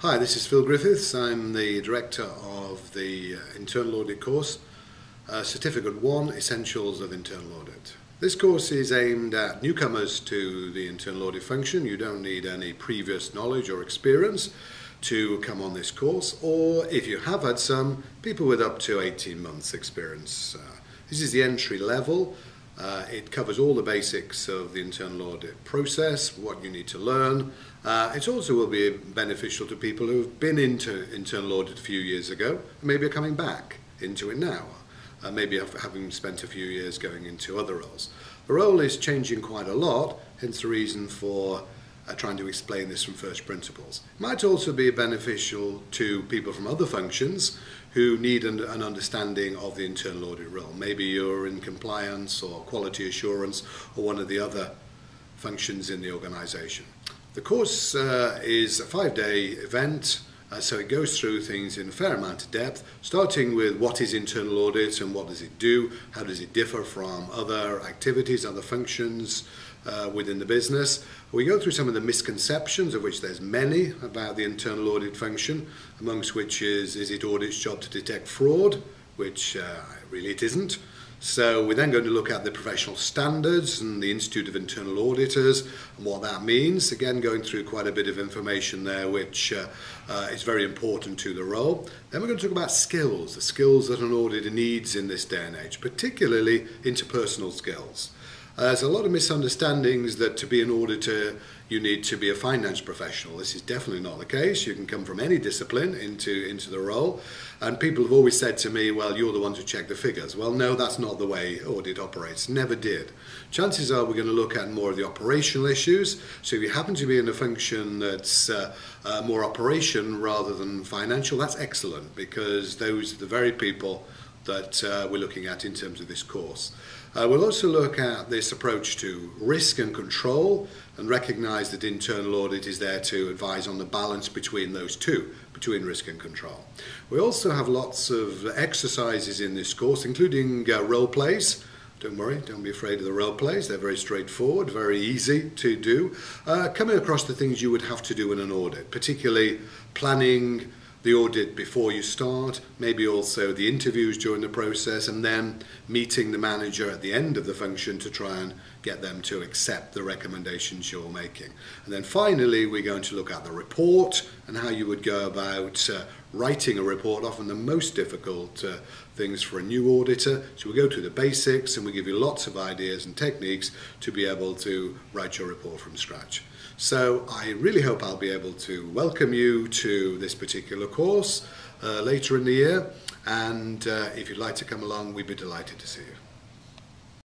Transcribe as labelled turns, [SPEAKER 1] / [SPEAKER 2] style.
[SPEAKER 1] Hi, this is Phil Griffiths. I'm the Director of the Internal Audit course, Certificate 1, Essentials of Internal Audit. This course is aimed at newcomers to the internal audit function. You don't need any previous knowledge or experience to come on this course, or if you have had some, people with up to 18 months experience. This is the entry level. It covers all the basics of the internal audit process, what you need to learn. It also will be beneficial to people who have been into internal audit a few years ago and maybe are coming back into it now, maybe having spent a few years going into other roles. The role is changing quite a lot, hence the reason for trying to explain this from first principles. It might also be beneficial to people from other functions who need an understanding of the internal audit role. Maybe you're in compliance or quality assurance or one of the other functions in the organisation. The course is a 5-day event, so it goes through things in a fair amount of depth, starting with what is internal audit and what does it do, how does it differ from other activities, other functions within the business. We go through some of the misconceptions, of which there's many, about the internal audit function, amongst which is it audit's job to detect fraud, which really it isn't. So we're then going to look at the professional standards and the Institute of Internal Auditors and what that means. Again, going through quite a bit of information there, which is very important to the role. Then we're going to talk about skills, the skills that an auditor needs in this day and age, particularly interpersonal skills. There's a lot of misunderstandings that to be an auditor you need to be a finance professional. This is definitely not the case. You can come from any discipline into the role, and people have always said to me, well, you're the ones who check the figures. Well, no, that's not the way audit operates. Never did. Chances are we're going to look at more of the operational issues. So if you happen to be in a function that's more operation rather than financial, that's excellent, because those are the very people that we're looking at in terms of this course. We'll also look at this approach to risk and control and recognise that internal audit is there to advise on the balance between those two, between risk and control. We also have lots of exercises in this course, including role plays. Don't worry, don't be afraid of the role plays. They're very straightforward, very easy to do. Coming across the things you would have to do in an audit, particularly planning the audit before you start, maybe also the interviews during the process, and then meeting the manager at the end of the function to try and get them to accept the recommendations you're making. And then finally, we're going to look at the report and how you would go about writing a report, often the most difficult things for a new auditor. So we go through the basics and we give you lots of ideas and techniques to be able to write your report from scratch. So I really hope I'll be able to welcome you to this particular course later in the year, and if you'd like to come along, we'd be delighted to see you.